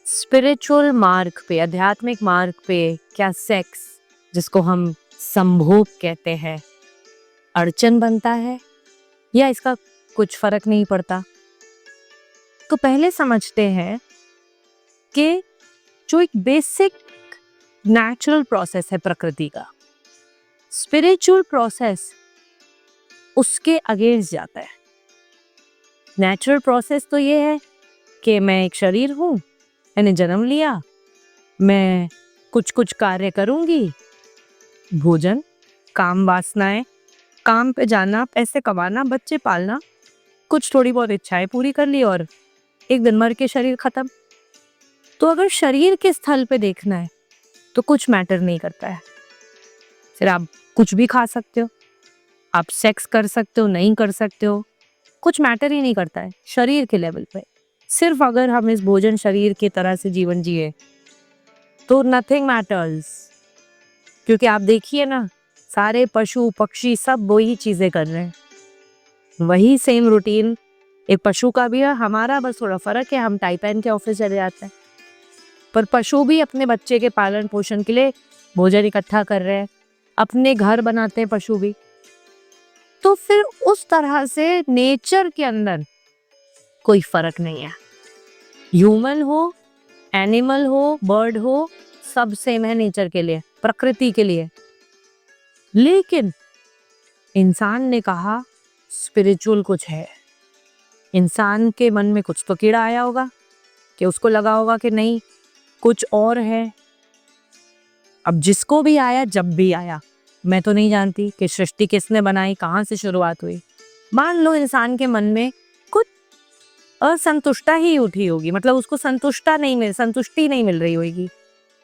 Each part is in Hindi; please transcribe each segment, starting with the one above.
स्पिरिचुअल मार्ग पे, आध्यात्मिक मार्ग पे क्या सेक्स, जिसको हम संभोग कहते हैं, अड़चन बनता है या इसका कुछ फर्क नहीं पड़ता? तो पहले समझते हैं कि जो एक बेसिक नेचुरल प्रोसेस है प्रकृति का, स्पिरिचुअल प्रोसेस उसके अगेंस्ट जाता है। नेचुरल प्रोसेस तो ये है कि मैं एक शरीर हूँ, मैंने जन्म लिया, मैं कुछ कुछ कार्य करूंगी, भोजन, काम, वासनाएं, काम पे जाना, पैसे कमाना, बच्चे पालना, कुछ थोड़ी बहुत इच्छाएं पूरी कर ली और एक दिन मर के शरीर खत्म। तो अगर शरीर के स्थल पे देखना है तो कुछ मैटर नहीं करता है। फिर आप कुछ भी खा सकते हो, आप सेक्स कर सकते हो, नहीं कर सकते हो, कुछ मैटर ही नहीं करता है शरीर के लेवल पे। सिर्फ अगर हम इस भोजन शरीर की तरह से जीवन जिए तो नथिंग मैटर्स। क्योंकि आप देखिए ना, सारे पशु पक्षी सब वही चीजें कर रहे हैं, वही सेम रूटीन एक पशु का भी है, हमारा बस थोड़ा फर्क है, हम टाई पहन के ऑफिस चले जाते हैं। पर पशु भी अपने बच्चे के पालन पोषण के लिए भोजन इकट्ठा कर रहे हैं, अपने घर बनाते हैं पशु भी। तो फिर उस तरह से नेचर के अंदर कोई फर्क नहीं है। ह्यूमन हो, एनिमल हो, बर्ड हो, सब सेम है नेचर के लिए, प्रकृति के लिए। लेकिन इंसान ने कहा स्पिरिचुअल कुछ है। इंसान के मन में कुछ तो कीड़ा आया होगा कि उसको लगा होगा कि नहीं, कुछ और है। अब जिसको भी आया, जब भी आया, मैं तो नहीं जानती कि सृष्टि किसने बनाई, कहाँ से शुरुआत हुई। मान लो इंसान के मन में कुछ असंतुष्टा ही उठी होगी, मतलब उसको संतुष्टि नहीं मिल रही होगी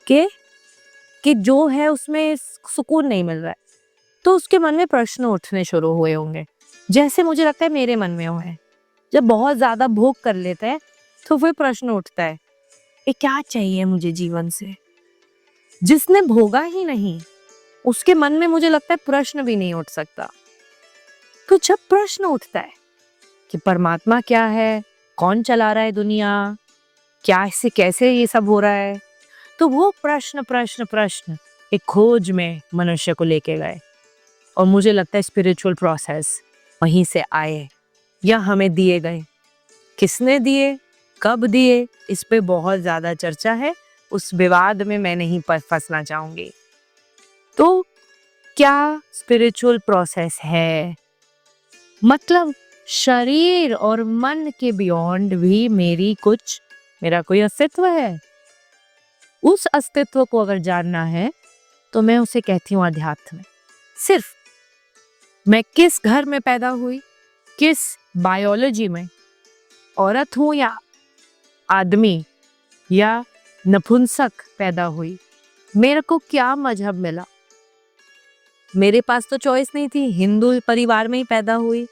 कि जो है उसमें सुकून नहीं मिल रहा है। तो उसके मन में प्रश्न उठने शुरू हुए होंगे, जैसे मुझे लगता है मेरे मन में हुए। जब बहुत ज्यादा भोग कर लेते हैं तो फिर प्रश्न उठता है, ये क्या चाहिए मुझे जीवन से। जिसने भोगा ही नहीं उसके मन में मुझे लगता है प्रश्न भी नहीं उठ सकता। तो जब प्रश्न उठता है कि परमात्मा क्या है, कौन चला रहा है दुनिया, क्या इससे कैसे ये सब हो रहा है, तो वो प्रश्न एक खोज में मनुष्य को लेके गए। और मुझे लगता है स्पिरिचुअल प्रोसेस वहीं से आए या हमें दिए गए। किसने दिए, कब दिए, इस पे बहुत ज्यादा चर्चा है, उस विवाद में मैं नहीं फंसना चाहूंगी। तो क्या स्पिरिचुअल प्रोसेस है, मतलब शरीर और मन के बियॉन्ड भी मेरा कोई अस्तित्व है। उस अस्तित्व को अगर जानना है तो मैं उसे कहती हूँ अध्यात्म। सिर्फ मैं किस घर में पैदा हुई, किस बायोलॉजी में, औरत हूं या आदमी या नपुंसक पैदा हुई, मेरे को क्या मजहब मिला, मेरे पास तो चॉइस नहीं थी। हिंदू परिवार में ही पैदा हुई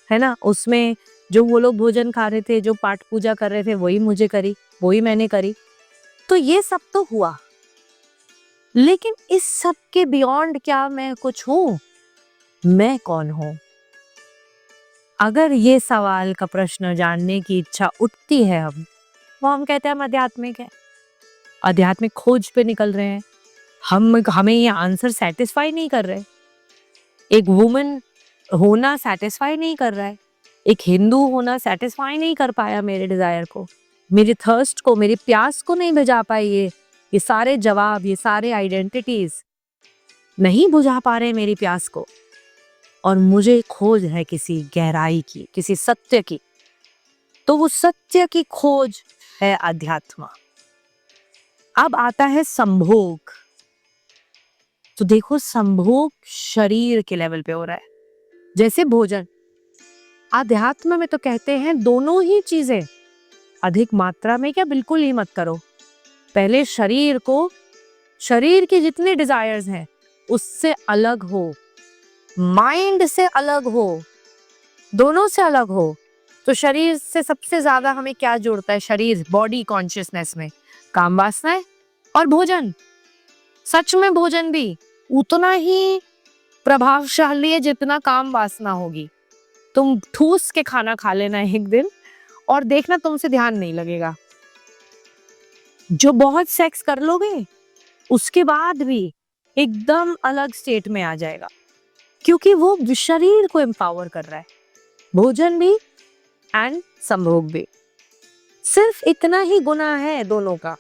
है ना, उसमें जो वो लोग भोजन खा रहे थे, जो पाठ पूजा कर रहे थे, वही मैंने करी। तो ये सब तो हुआ, लेकिन इस सब के बियॉन्ड क्या मैं कुछ हूं? मैं कौन हूं? अगर ये सवाल का प्रश्न जानने की इच्छा उठती है, हम कहते हैं हम आध्यात्मिक है, आध्यात्मिक खोज पे निकल रहे हैं। हमें ये आंसर सेटिस्फाई नहीं कर रहे। एक वुमन होना सेटिस्फाई नहीं कर रहा है, एक हिंदू होना सेटिस्फाई नहीं कर पाया मेरे डिजायर को, मेरी थर्स्ट को, मेरी प्यास को नहीं बुझा पाई। ये सारे जवाब, ये सारे आइडेंटिटीज नहीं बुझा पा रहे मेरी प्यास को। और मुझे खोज है किसी गहराई की, किसी सत्य की। तो वो सत्य की खोज है अध्यात्म। अब आता है संभोग। तो देखो, संभोग शरीर के लेवल पे हो रहा है, जैसे भोजन। अध्यात्म में तो कहते हैं दोनों ही चीजें अधिक मात्रा में क्या बिल्कुल ही मत करो। पहले शरीर के जितने डिजायर्स हैं उससे अलग हो, माइंड से अलग हो, दोनों से अलग हो। तो शरीर से सबसे ज्यादा हमें क्या जोड़ता है? शरीर, बॉडी कॉन्शियसनेस में काम, वासनाएं और भोजन। सच में भोजन भी उतना ही प्रभावशाली है जितना काम वासना होगी। तुम ठूस के खाना खा लेना एक दिन और देखना तुमसे ध्यान नहीं लगेगा। जो बहुत सेक्स कर लोगे उसके बाद भी एकदम अलग स्टेट में आ जाएगा, क्योंकि वो शरीर को एम्पावर कर रहा है, भोजन भी एंड संभोग भी। सिर्फ इतना ही गुनाह है दोनों का,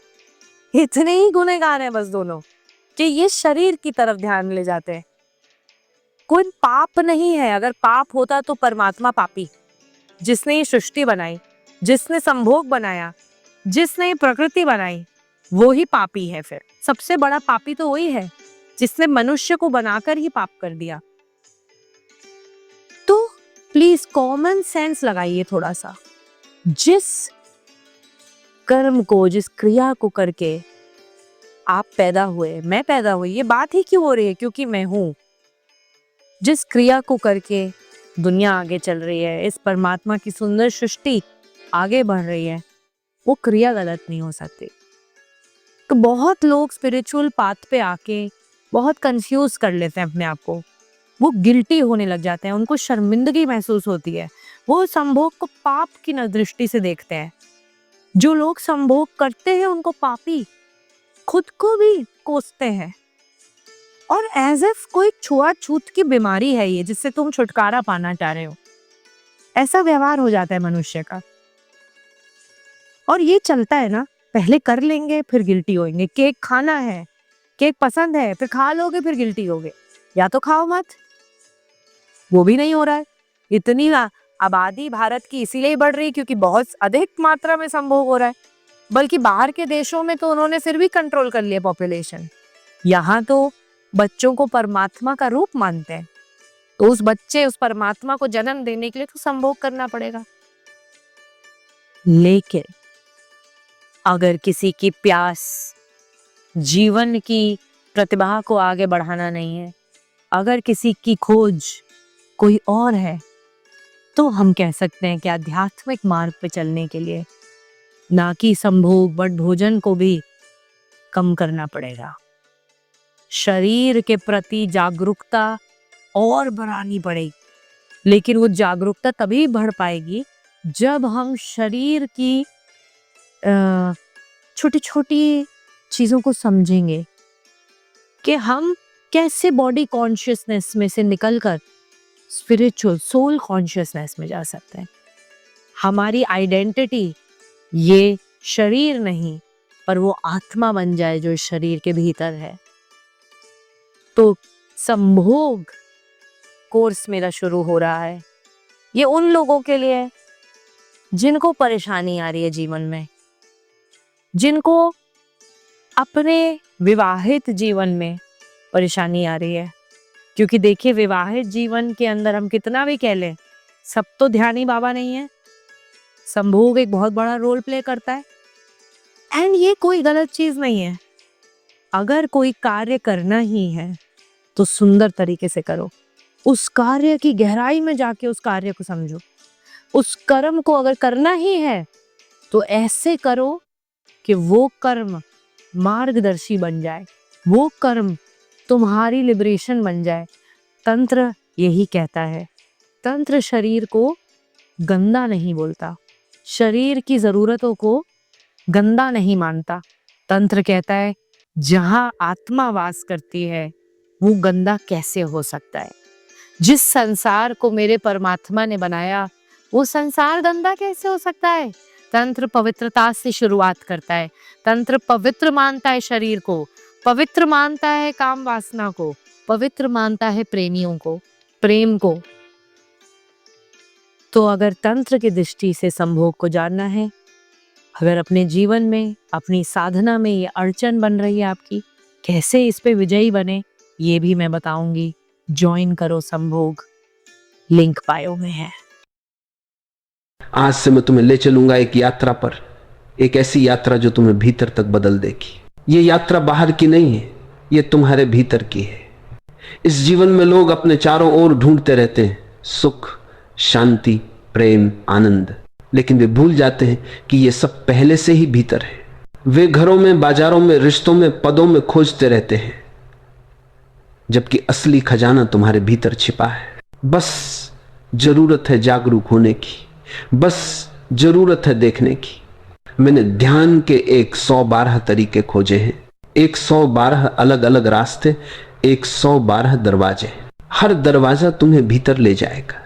इतने ही गुनहगार हैं बस दोनों, कि ये शरीर की तरफ ध्यान ले जाते हैं। कोई पाप नहीं है। अगर पाप होता तो परमात्मा पापी, जिसने ये सृष्टि बनाई, जिसने संभोग बनाया, जिसने ये प्रकृति बनाई, वो ही पापी है। फिर सबसे बड़ा पापी तो वही है जिसने मनुष्य को बनाकर ही पाप कर दिया। तो प्लीज कॉमन सेंस लगाइए थोड़ा सा। जिस कर्म को, जिस क्रिया को करके आप पैदा हुए, मैं पैदा हुई, ये बात ही क्यों हो रही है? क्योंकि मैं हूं। जिस क्रिया को करके दुनिया आगे चल रही है, इस परमात्मा की सुंदर सृष्टि आगे बढ़ रही है, वो क्रिया गलत नहीं हो सकती। तो बहुत लोग स्पिरिचुअल पाथ पे आके बहुत कंफ्यूज कर लेते हैं अपने आप को, वो गिल्टी होने लग जाते हैं, उनको शर्मिंदगी महसूस होती है, वो संभोग को पाप की दृष्टि से देखते हैं। जो लोग संभोग करते हैं उनको पापी खुद को भी कोसते हैं, और एज इफ कोई छुआछूत की बीमारी है ये, जिससे तुम छुटकारा पाना चाह रहे हो, ऐसा व्यवहार हो जाता है मनुष्य का। और ये चलता है ना, पहले कर लेंगे फिर गिल्टी होंगे। केक खाना है, केक पसंद है, फिर खा लोगे फिर गिल्टी होगे, या तो खाओ मत, वो भी नहीं हो रहा है। इतनी आबादी भारत की इसीलिए बढ़ रही है क्योंकि बहुत अधिक मात्रा में संभोग हो रहा है। बल्कि बाहर के देशों में तो उन्होंने फिर भी कंट्रोल कर लिया पॉपुलेशन। यहाँ तो बच्चों को परमात्मा का रूप मानते हैं, तो उस बच्चे, उस परमात्मा को जन्म देने के लिए तो संभोग करना पड़ेगा। लेकिन अगर किसी की प्यास जीवन की प्रतिभा को आगे बढ़ाना नहीं है, अगर किसी की खोज कोई और है, तो हम कह सकते हैं कि आध्यात्मिक मार्ग पे चलने के लिए ना कि संभोग बट भोजन को भी कम करना पड़ेगा। शरीर के प्रति जागरूकता और बढ़ानी पड़ेगी, लेकिन वो जागरूकता तभी बढ़ पाएगी जब हम शरीर की छोटी छोटी चीजों को समझेंगे कि हम कैसे बॉडी कॉन्शियसनेस में से निकलकर स्पिरिचुअल सोल कॉन्शियसनेस में जा सकते हैं। हमारी आइडेंटिटी ये शरीर नहीं, पर वो आत्मा बन जाए जो इस शरीर के भीतर है। तो संभोग कोर्स मेरा शुरू हो रहा है। ये उन लोगों के लिए है जिनको परेशानी आ रही है जीवन में, जिनको अपने विवाहित जीवन में परेशानी आ रही है। क्योंकि देखिए, विवाहित जीवन के अंदर हम कितना भी कह लें, सब तो ध्यानी बाबा नहीं है। संभोग एक बहुत बड़ा रोल प्ले करता है, एंड ये कोई गलत चीज नहीं है। अगर कोई कार्य करना ही है तो सुंदर तरीके से करो, उस कार्य की गहराई में जाके उस कार्य को समझो। उस कर्म को अगर करना ही है तो ऐसे करो कि वो कर्म मार्गदर्शी बन जाए, वो कर्म तुम्हारी लिबरेशन बन जाए। तंत्र यही कहता है, तंत्र शरीर को गंदा नहीं बोलता, शरीर की जरूरतों को गंदा नहीं मानता। तंत्र कहता है जहां आत्मा वास करती है वो गंदा कैसे हो सकता है? जिस संसार को मेरे परमात्मा ने बनाया वो संसार गंदा कैसे हो सकता है? तंत्र पवित्रता से शुरुआत करता है। तंत्र पवित्र मानता है शरीर को, पवित्र मानता है काम वासना को, पवित्र मानता है प्रेमियों को, प्रेम को। तो अगर तंत्र की दृष्टि से संभोग को जानना है, अगर अपने जीवन में, अपनी साधना में ये अड़चन बन रही है आपकी, कैसे इस पे विजयी बने, ये भी मैं बताऊंगी। ज्वाइन करो संभोग, लिंक बायो में है। आज से मैं तुम्हें ले चलूंगा एक यात्रा पर, एक ऐसी यात्रा जो तुम्हें भीतर तक बदल देगी। ये यात्रा बाहर की नहीं है, ये तुम्हारे भीतर की है। इस जीवन में लोग अपने चारों ओर ढूंढते रहते हैं सुख, शांति, प्रेम, आनंद, लेकिन वे भूल जाते हैं कि ये सब पहले से ही भीतर है। वे घरों में, बाजारों में, रिश्तों में, पदों में खोजते रहते हैं, जबकि असली खजाना तुम्हारे भीतर छिपा है। बस जरूरत है जागरूक होने की, बस जरूरत है देखने की। मैंने ध्यान के 112 तरीके खोजे हैं, 112 अलग अलग रास्ते, 112 दरवाजे। हर दरवाजा तुम्हें भीतर ले जाएगा।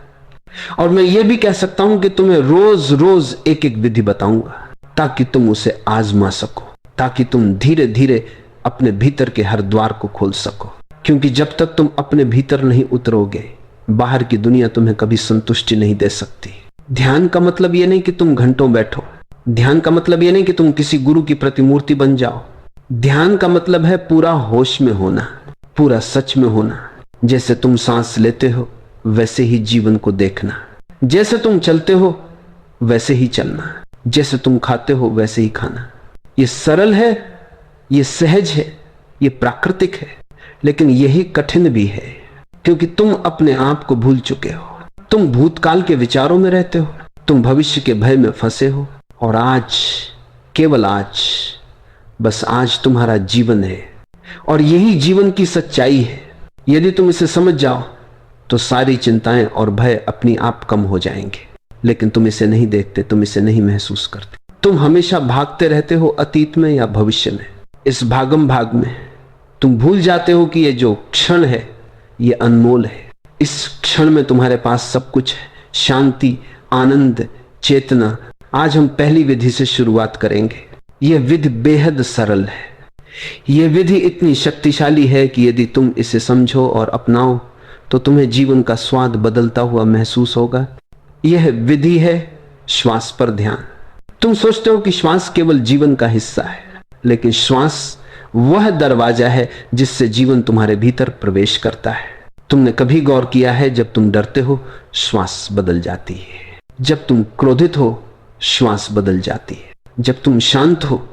और मैं ये भी कह सकता हूं कि तुम्हें रोज रोज एक एक विधि बताऊंगा ताकि तुम उसे आजमा सको, ताकि तुम धीरे धीरे अपने भीतर के हर द्वार को खोल सको। क्योंकि जब तक तुम अपने भीतर नहीं उतरोगे, बाहर की दुनिया तुम्हें कभी संतुष्टि नहीं दे सकती। ध्यान का मतलब यह नहीं कि तुम घंटों बैठो, ध्यान का मतलब यह नहीं कि तुम किसी गुरु की प्रतिमूर्ति बन जाओ। ध्यान का मतलब है पूरा होश में होना, पूरा सच में होना। जैसे तुम सांस लेते हो वैसे ही जीवन को देखना, जैसे तुम चलते हो वैसे ही चलना, जैसे तुम खाते हो वैसे ही खाना। ये सरल है, ये सहज है, ये प्राकृतिक है, लेकिन यही कठिन भी है, क्योंकि तुम अपने आप को भूल चुके हो। तुम भूतकाल के विचारों में रहते हो, तुम भविष्य के भय में फंसे हो, और आज, केवल आज, बस आज तुम्हारा जीवन है, और यही जीवन की सच्चाई है। यदि तुम इसे समझ जाओ तो सारी चिंताएं और भय अपनी आप कम हो जाएंगे। लेकिन तुम इसे नहीं देखते, तुम इसे नहीं महसूस करते। तुम हमेशा भागते रहते हो अतीत में या भविष्य में। इस भागम भाग में तुम भूल जाते हो कि ये जो क्षण है ये अनमोल है। इस क्षण में तुम्हारे पास सब कुछ है, शांति, आनंद, चेतना। आज हम पहली विधि से शुरुआत करेंगे। यह विधि बेहद सरल है। यह विधि इतनी शक्तिशाली है कि यदि तुम इसे समझो और अपनाओ तो तुम्हें जीवन का स्वाद बदलता हुआ महसूस होगा। यह विधि है श्वास पर ध्यान। तुम सोचते हो कि श्वास केवल जीवन का हिस्सा है, लेकिन श्वास वह दरवाजा है जिससे जीवन तुम्हारे भीतर प्रवेश करता है। तुमने कभी गौर किया है, जब तुम डरते हो श्वास बदल जाती है, जब तुम क्रोधित हो श्वास बदल जाती है, जब तुम शांत हो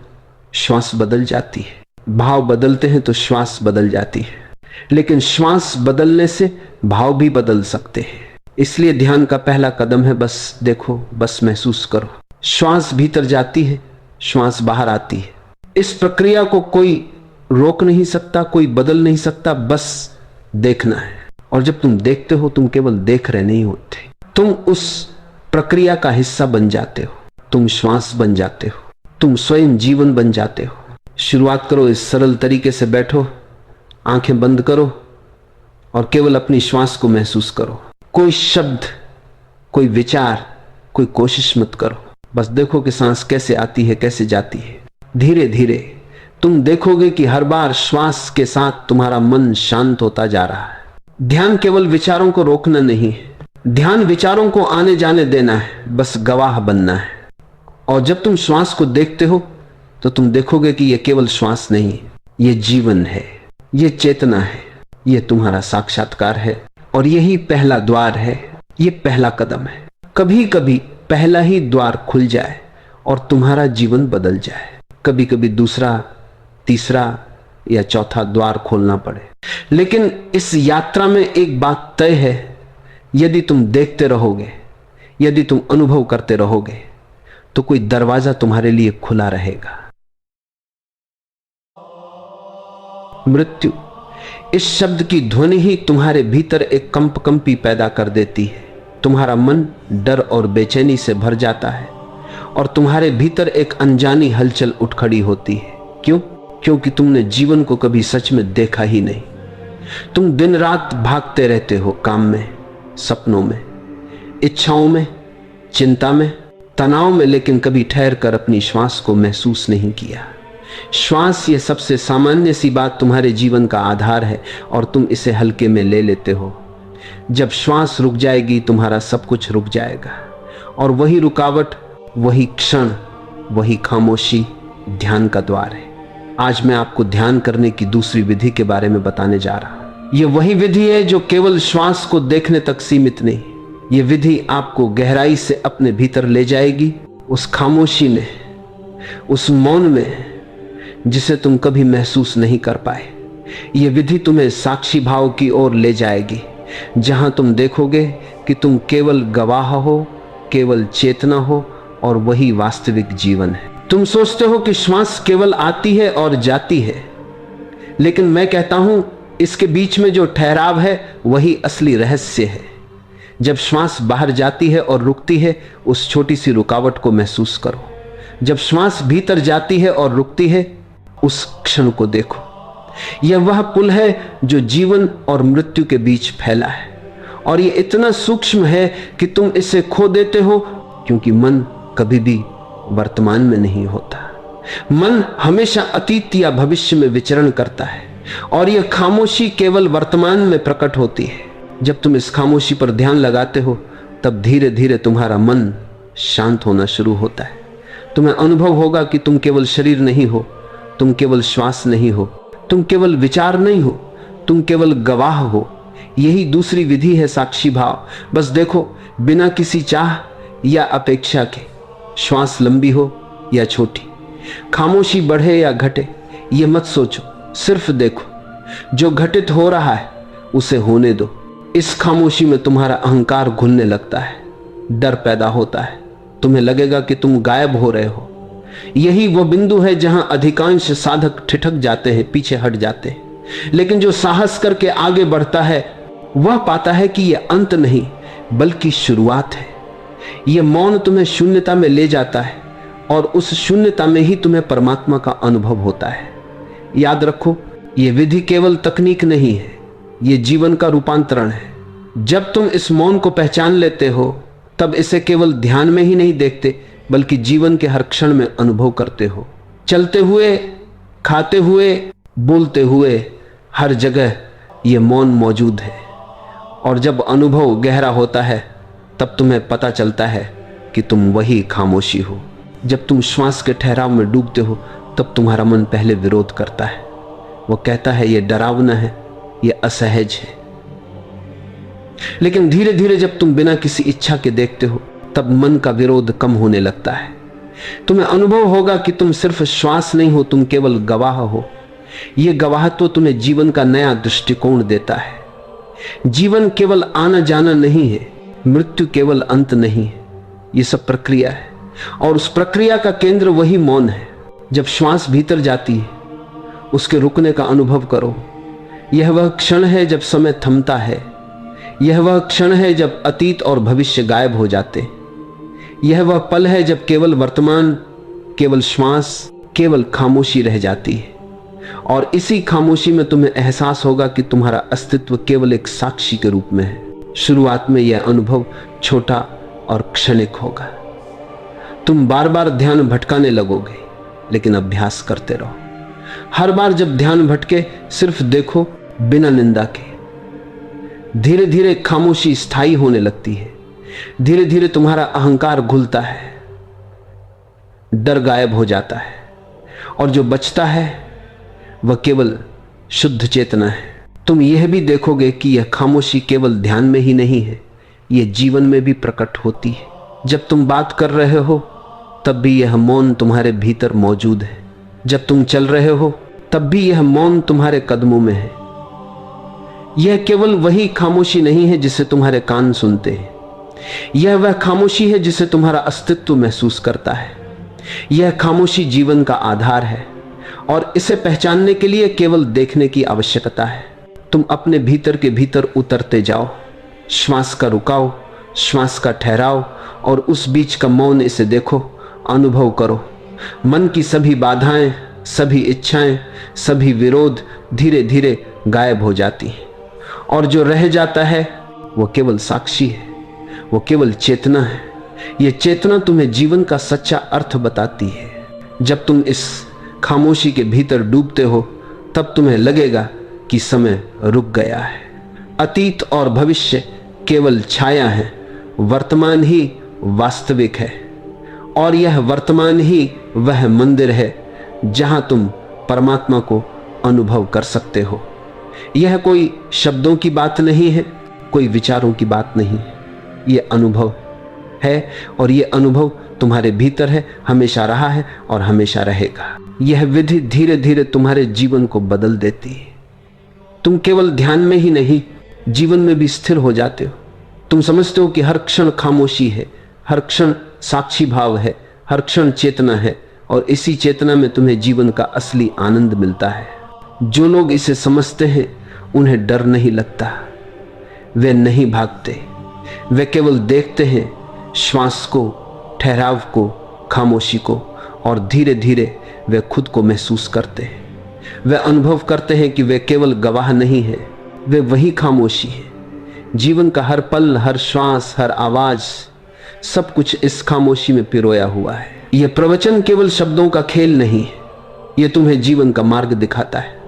श्वास बदल जाती है। भाव बदलते हैं तो श्वास बदल जाती है, लेकिन श्वास बदलने से भाव भी बदल सकते हैं। इसलिए ध्यान का पहला कदम है बस देखो, बस महसूस करो। श्वास भीतर जाती है, श्वास बाहर आती है। इस प्रक्रिया को कोई रोक नहीं सकता, कोई बदल नहीं सकता, बस देखना है। और जब तुम देखते हो, तुम केवल देख रहे नहीं होते, तुम उस प्रक्रिया का हिस्सा बन जाते हो। तुम श्वास बन जाते हो, तुम स्वयं जीवन बन जाते हो। शुरुआत करो इस सरल तरीके से। बैठो, आंखें बंद करो और केवल अपनी श्वास को महसूस करो। कोई शब्द, कोई विचार, कोई कोशिश मत करो। बस देखो कि सांस कैसे आती है, कैसे जाती है। धीरे धीरे तुम देखोगे कि हर बार श्वास के साथ तुम्हारा मन शांत होता जा रहा है। ध्यान केवल विचारों को रोकना नहीं है, ध्यान विचारों को आने जाने देना है, बस गवाह बनना है। और जब तुम श्वास को देखते हो तो तुम देखोगे कि यह केवल श्वास नहीं, यह जीवन है, यह चेतना है, यह तुम्हारा साक्षात्कार है। और यही पहला द्वार है, यह पहला कदम है। कभी कभी पहला ही द्वार खुल जाए और तुम्हारा जीवन बदल जाए। कभी कभी दूसरा, तीसरा या चौथा द्वार खोलना पड़े। लेकिन इस यात्रा में एक बात तय है, यदि तुम देखते रहोगे, यदि तुम अनुभव करते रहोगे, तो कोई दरवाजा तुम्हारे लिए खुला रहेगा। मृत्यु, इस शब्द की ध्वनि ही तुम्हारे भीतर एक कंपकंपी पैदा कर देती है। तुम्हारा मन डर और बेचैनी से भर जाता है और तुम्हारे भीतर एक अनजानी हलचल उठ खड़ी होती है। क्यों? क्योंकि तुमने जीवन को कभी सच में देखा ही नहीं। तुम दिन रात भागते रहते हो, काम में, सपनों में, इच्छाओं में, चिंता में, तनाव में, लेकिन कभी ठहर कर अपनी श्वास को महसूस नहीं किया। श्वास, ये सबसे सामान्य सी बात, तुम्हारे जीवन का आधार है और तुम इसे हल्के में ले लेते हो। जब श्वास रुक जाएगी, तुम्हारा सब कुछ रुक जाएगा। और वही रुकावट, वही क्षण, वही खामोशी ध्यान का द्वार है। आज मैं आपको ध्यान करने की दूसरी विधि के बारे में बताने जा रहा हूं। यह वही विधि है जो केवल श्वास को देखने तक सीमित नहीं। यह विधि आपको गहराई से अपने भीतर ले जाएगी, उस खामोशी में, उस मौन में जिसे तुम कभी महसूस नहीं कर पाए। यह विधि तुम्हें साक्षी भाव की ओर ले जाएगी, जहां तुम देखोगे कि तुम केवल गवाह हो, केवल चेतना हो, और वही वास्तविक जीवन है। तुम सोचते हो कि श्वास केवल आती है और जाती है, लेकिन मैं कहता हूं इसके बीच में जो ठहराव है वही असली रहस्य है। जब श्वास बाहर जाती है और रुकती है, उस छोटी सी रुकावट को महसूस करो। जब श्वास भीतर जाती है और रुकती है, उस क्षण को देखो। यह वह पुल है जो जीवन और मृत्यु के बीच फैला है, और यह इतना सूक्ष्म है कि तुम इसे खो देते हो, क्योंकि मन कभी भी वर्तमान में नहीं होता। मन हमेशा अतीत या भविष्य में विचरण करता है, और यह खामोशी केवल वर्तमान में प्रकट होती है। जब तुम इस खामोशी पर ध्यान लगाते हो, तब धीरे धीरे तुम्हारा मन शांत होना शुरू होता है। तुम्हें अनुभव होगा कि तुम केवल शरीर नहीं हो, तुम केवल श्वास नहीं हो, तुम केवल विचार नहीं हो, तुम केवल गवाह हो। यही दूसरी विधि है साक्षी भाव। बस देखो, बिना किसी चाह या अपेक्षा के, श्वास लंबी हो या छोटी, खामोशी बढ़े या घटे, ये मत सोचो, सिर्फ देखो। जो घटित हो रहा है उसे होने दो। इस खामोशी में तुम्हारा अहंकार घुलने लगता है, डर पैदा होता है, तुम्हें लगेगा कि तुम गायब हो रहे हो। यही वो बिंदु है जहां अधिकांश साधक ठिठक जाते हैं, पीछे हट जाते हैं। लेकिन जो साहस करके आगे बढ़ता है, वह पाता है कि यह अंत नहीं बल्कि शुरुआत है। यह मौन तुम्हें शून्यता में ले जाता है, और उस शून्यता में ही तुम्हें परमात्मा का अनुभव होता है। याद रखो, यह विधि केवल तकनीक नहीं है, यह जीवन का रूपांतरण है। जब तुम इस मौन को पहचान लेते हो, तब इसे केवल ध्यान में ही नहीं देखते, बल्कि जीवन के हर क्षण में अनुभव करते हो। चलते हुए, खाते हुए, बोलते हुए, हर जगह यह मौन मौजूद है। और जब अनुभव गहरा होता है, तब तुम्हें पता चलता है कि तुम वही खामोशी हो। जब तुम श्वास के ठहराव में डूबते हो, तब तुम्हारा मन पहले विरोध करता है। वो कहता है यह डरावना है, यह असहज है। लेकिन धीरे धीरे जब तुम बिना किसी इच्छा के देखते हो, तब मन का विरोध कम होने लगता है। तुम्हें अनुभव होगा कि तुम सिर्फ श्वास नहीं हो, तुम केवल गवाह हो। यह गवाहत्व तुम्हें जीवन का नया दृष्टिकोण देता है। जीवन केवल आना जाना नहीं है, मृत्यु केवल अंत नहीं है, यह सब प्रक्रिया है, और उस प्रक्रिया का केंद्र वही मौन है। जब श्वास भीतर जाती है, उसके रुकने का अनुभव करो। यह वह क्षण है जब समय थमता है। यह वह क्षण है जब अतीत और भविष्य गायब हो जाते। यह वह पल है जब केवल वर्तमान, केवल श्वास, केवल खामोशी रह जाती है। और इसी खामोशी में तुम्हें एहसास होगा कि तुम्हारा अस्तित्व केवल एक साक्षी के रूप में है। शुरुआत में यह अनुभव छोटा और क्षणिक होगा। तुम बार बार ध्यान भटकाने लगोगे, लेकिन अभ्यास करते रहो। हर बार जब ध्यान भटके, सिर्फ देखो, बिना निंदा के। धीरे धीरे खामोशी स्थायी होने लगती है। धीरे धीरे तुम्हारा अहंकार घुलता है, डर गायब हो जाता है, और जो बचता है वह केवल शुद्ध चेतना है। तुम यह भी देखोगे कि यह खामोशी केवल ध्यान में ही नहीं है, यह जीवन में भी प्रकट होती है। जब तुम बात कर रहे हो, तब भी यह मौन तुम्हारे भीतर मौजूद है। जब तुम चल रहे हो, तब भी यह मौन तुम्हारे कदमों में है। यह केवल वही खामोशी नहीं है जिसे तुम्हारे कान सुनते हैं, यह वह खामोशी है जिसे तुम्हारा अस्तित्व महसूस करता है। यह खामोशी जीवन का आधार है, और इसे पहचानने के लिए केवल देखने की आवश्यकता है। तुम अपने भीतर के भीतर उतरते जाओ, श्वास का रुकाओ, श्वास का ठहराव, और उस बीच का मौन, इसे देखो, अनुभव करो। मन की सभी बाधाएं, सभी इच्छाएं, सभी विरोध धीरे धीरे गायब हो जाती हैं, और जो रह जाता है वो केवल साक्षी है, वो केवल चेतना है। ये चेतना तुम्हें जीवन का सच्चा अर्थ बताती है। जब तुम इस खामोशी के भीतर डूबते हो, तब तुम्हें लगेगा कि समय रुक गया है। अतीत और भविष्य केवल छाया है, वर्तमान ही वास्तविक है, और यह वर्तमान ही वह मंदिर है जहां तुम परमात्मा को अनुभव कर सकते हो। यह कोई शब्दों की बात नहीं है, कोई विचारों की बात नहीं है, यह अनुभव है, और यह अनुभव तुम्हारे भीतर है, हमेशा रहा है और हमेशा रहेगा। यह विधि धीरे धीरे तुम्हारे जीवन को बदल देती है। तुम केवल ध्यान में ही नहीं, जीवन में भी स्थिर हो जाते हो। तुम समझते हो कि हर क्षण खामोशी है, हर क्षण साक्षी भाव है, हर क्षण चेतना है, और इसी चेतना में तुम्हें जीवन का असली आनंद मिलता है। जो लोग इसे समझते हैं, उन्हें डर नहीं लगता, वे नहीं भागते, वे केवल देखते हैं श्वास को, ठहराव को, खामोशी को, और धीरे धीरे वे खुद को महसूस करते हैं। वे अनुभव करते हैं कि वे केवल गवाह नहीं हैं, वे वही खामोशी है। जीवन का हर पल, हर श्वास, हर आवाज, सब कुछ इस खामोशी में पिरोया हुआ है। यह प्रवचन केवल शब्दों का खेल नहीं है, यह तुम्हें जीवन का मार्ग दिखाता है।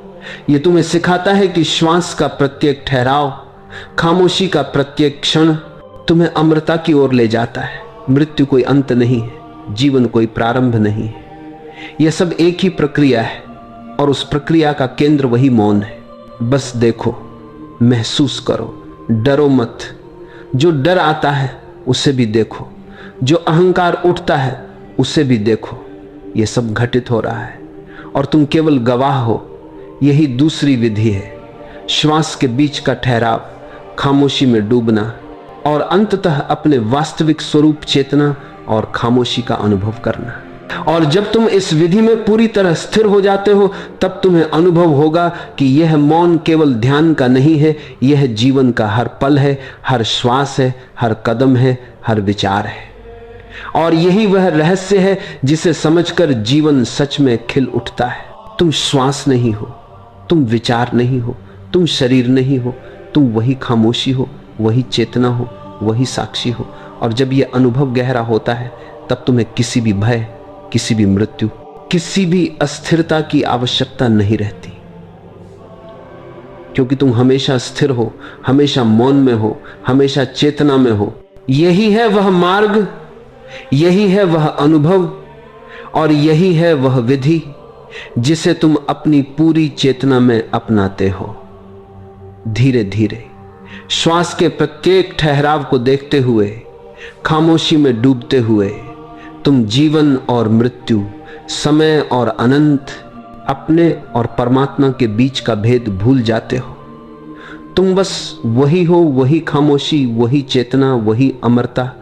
यह तुम्हें सिखाता है कि श्वास का प्रत्येक ठहराव, खामोशी का प्रत्येक क्षण तुम्हें अमरता की ओर ले जाता है। मृत्यु कोई अंत नहीं है, जीवन कोई प्रारंभ नहीं है। यह सब एक ही प्रक्रिया है और उस प्रक्रिया का केंद्र वही मौन है। बस देखो, महसूस करो, डरो मत। जो डर आता है उसे भी देखो, जो अहंकार उठता है उसे भी देखो। यह सब घटित हो रहा है और तुम केवल गवाह हो। यही दूसरी विधि है, श्वास के बीच का ठहराव, खामोशी में डूबना और अंततः अपने वास्तविक स्वरूप चेतना और खामोशी का अनुभव करना। और जब तुम इस विधि में पूरी तरह स्थिर हो जाते हो, तब तुम्हें अनुभव होगा कि यह मौन केवल ध्यान का नहीं है, यह जीवन का हर पल है, हर श्वास है, हर कदम है, हर विचार है। और यही वह रहस्य है जिसे समझकर जीवन सच में खिल उठता है। तुम श्वास नहीं हो, तुम विचार नहीं हो, तुम शरीर नहीं हो, तुम वही खामोशी हो, वही चेतना हो, वही साक्षी हो। और जब यह अनुभव गहरा होता है, तब तुम्हें किसी भी भय, किसी भी मृत्यु, किसी भी अस्थिरता की आवश्यकता नहीं रहती, क्योंकि तुम हमेशा स्थिर हो, हमेशा मौन में हो, हमेशा चेतना में हो। यही है वह मार्ग, यही है वह अनुभव और यही है वह विधि जिसे तुम अपनी पूरी चेतना में अपनाते हो। धीरे धीरे श्वास के प्रत्येक ठहराव को देखते हुए, खामोशी में डूबते हुए, तुम जीवन और मृत्यु, समय और अनंत, अपने और परमात्मा के बीच का भेद भूल जाते हो। तुम बस वही हो, वही खामोशी, वही चेतना, वही अमरता